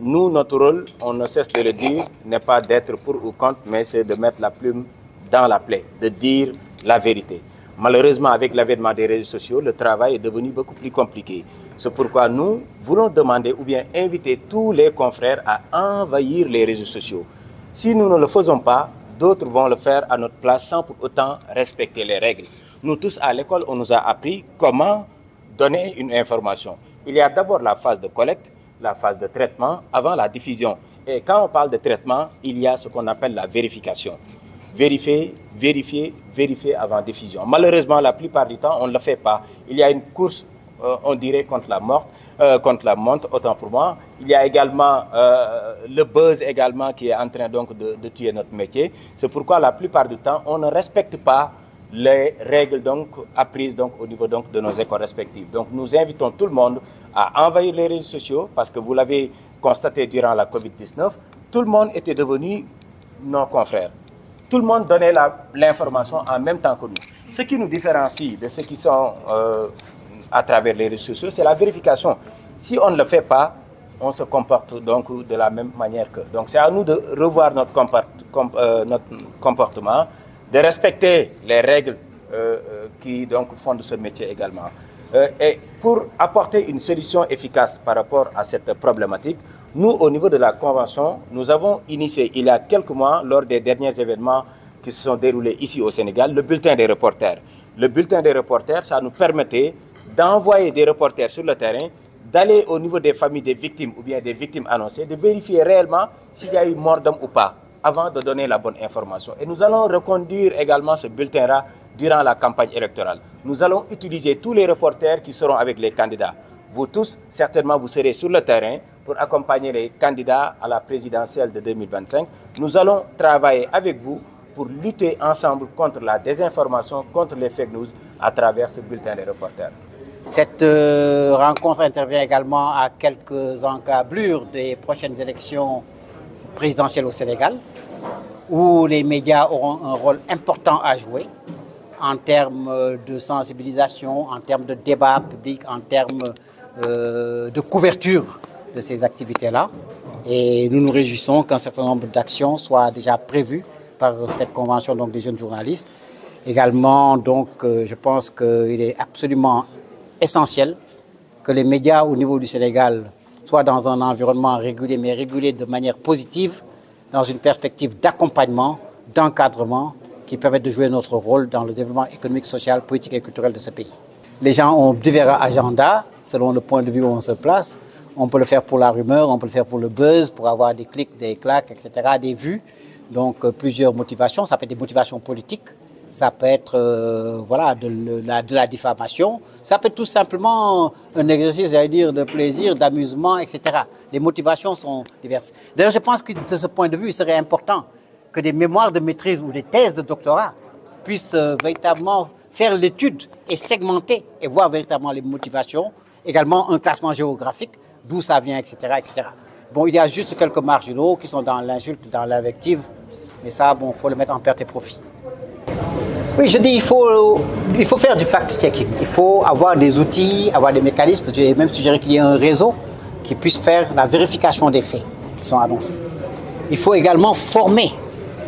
Nous, notre rôle, on ne cesse de le dire, n'est pas d'être pour ou contre, mais c'est de mettre la plume dans la plaie, de dire la vérité. Malheureusement, avec l'avènement des réseaux sociaux, le travail est devenu beaucoup plus compliqué. C'est pourquoi nous voulons demander ou bien inviter tous les confrères à envahir les réseaux sociaux. Si nous ne le faisons pas, d'autres vont le faire à notre place sans pour autant respecter les règles. Nous tous à l'école, on nous a appris comment donner une information. Il y a d'abord la phase de collecte, la phase de traitement avant la diffusion. Et quand on parle de traitement, il y a ce qu'on appelle la vérification. Vérifier, vérifier, vérifier avant diffusion. Malheureusement, la plupart du temps, on ne le fait pas. Il y a une course, on dirait, contre la montre, autant pour moi. Il y a également le buzz également qui est en train donc de tuer notre métier. C'est pourquoi la plupart du temps, on ne respecte pas les règles donc apprises donc au niveau donc de nos écoles respectives. Donc nous invitons tout le monde à envahir les réseaux sociaux parce que vous l'avez constaté durant la Covid-19, tout le monde était devenu nos confrères. Tout le monde donnait l'information en même temps que nous. Ce qui nous différencie de ceux qui sont à travers les réseaux sociaux, c'est la vérification. Si on ne le fait pas, on se comporte donc de la même manière qu'eux. Donc c'est à nous de revoir notre comportement, de respecter les règles qui donc fondent ce métier également. Et pour apporter une solution efficace par rapport à cette problématique, nous, au niveau de la Convention, nous avons initié il y a quelques mois, lors des derniers événements qui se sont déroulés ici au Sénégal, le bulletin des reporters. Le bulletin des reporters, ça nous permettait d'envoyer des reporters sur le terrain, d'aller au niveau des familles des victimes ou bien des victimes annoncées, de vérifier réellement s'il y a eu mort d'homme ou pas, avant de donner la bonne information. Et nous allons reconduire également ce bulletin-là durant la campagne électorale. Nous allons utiliser tous les reporters qui seront avec les candidats. Vous tous, certainement, vous serez sur le terrain pour accompagner les candidats à la présidentielle de 2025. Nous allons travailler avec vous pour lutter ensemble contre la désinformation, contre les fake news à travers ce bulletin des reporters. Cette rencontre intervient également à quelques encablures des prochaines élections présidentielles au Sénégal, où les médias auront un rôle important à jouer en termes de sensibilisation, en termes de débat public, en termes de couverture de ces activités-là. Et nous nous réjouissons qu'un certain nombre d'actions soient déjà prévues par cette convention donc, des jeunes journalistes. Également, donc, je pense qu'il est absolument essentiel que les médias au niveau du Sénégal soient dans un environnement régulé, mais régulé de manière positive, dans une perspective d'accompagnement, d'encadrement, qui permettent de jouer notre rôle dans le développement économique, social, politique et culturel de ce pays. Les gens ont divers agendas, selon le point de vue où on se place. On peut le faire pour la rumeur, on peut le faire pour le buzz, pour avoir des clics, des claques, etc., des vues. Donc plusieurs motivations, ça peut être des motivations politiques, ça peut être voilà, de la diffamation, ça peut être tout simplement un exercice, j'allais dire, de plaisir, d'amusement, etc. Les motivations sont diverses. D'ailleurs, je pense que de ce point de vue, il serait important que des mémoires de maîtrise ou des thèses de doctorat puissent véritablement faire l'étude et segmenter et voir véritablement les motivations, également un classement géographique, d'où ça vient, etc., etc. Bon, il y a juste quelques marginaux qui sont dans l'insulte, dans l'invective, mais ça, bon, il faut le mettre en perte et profit. Oui, je dis, il faut faire du fact-checking. Il faut avoir des outils, avoir des mécanismes. Je vais même suggérer qu'il y ait un réseau qui puisse faire la vérification des faits qui sont annoncés. Il faut également former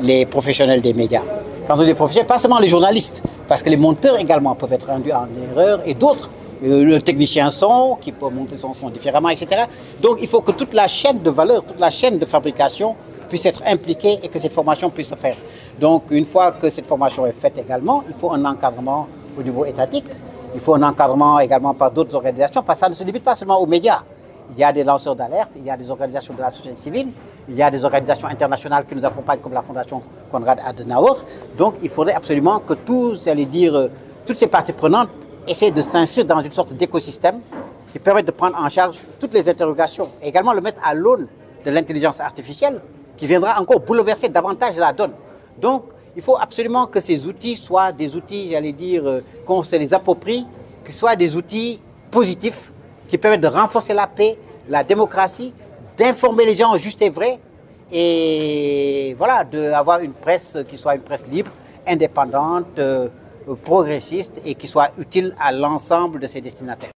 les professionnels des médias. Quand on dit professionnels, pas seulement les journalistes, parce que les monteurs également peuvent être induits en erreur et d'autres. Le technicien son qui peut monter son son différemment, etc. Donc il faut que toute la chaîne de valeur, toute la chaîne de fabrication puisse être impliquée et que ces formations puissent se faire. Donc une fois que cette formation est faite également, il faut un encadrement au niveau étatique, il faut un encadrement également par d'autres organisations, parce que ça ne se limite pas seulement aux médias. Il y a des lanceurs d'alerte, il y a des organisations de la société civile, il y a des organisations internationales qui nous accompagnent comme la Fondation Konrad Adenauer. Donc il faudrait absolument que toutes ces parties prenantes essayer de s'inscrire dans une sorte d'écosystème qui permette de prendre en charge toutes les interrogations et également le mettre à l'aune de l'intelligence artificielle qui viendra encore bouleverser davantage la donne. Donc, il faut absolument que ces outils soient des outils, j'allais dire, qu'on se les approprie, que ce soient des outils positifs qui permettent de renforcer la paix, la démocratie, d'informer les gens juste et vrai et voilà, d'avoir une presse qui soit une presse libre, indépendante, progressiste et qui soit utile à l'ensemble de ses destinataires.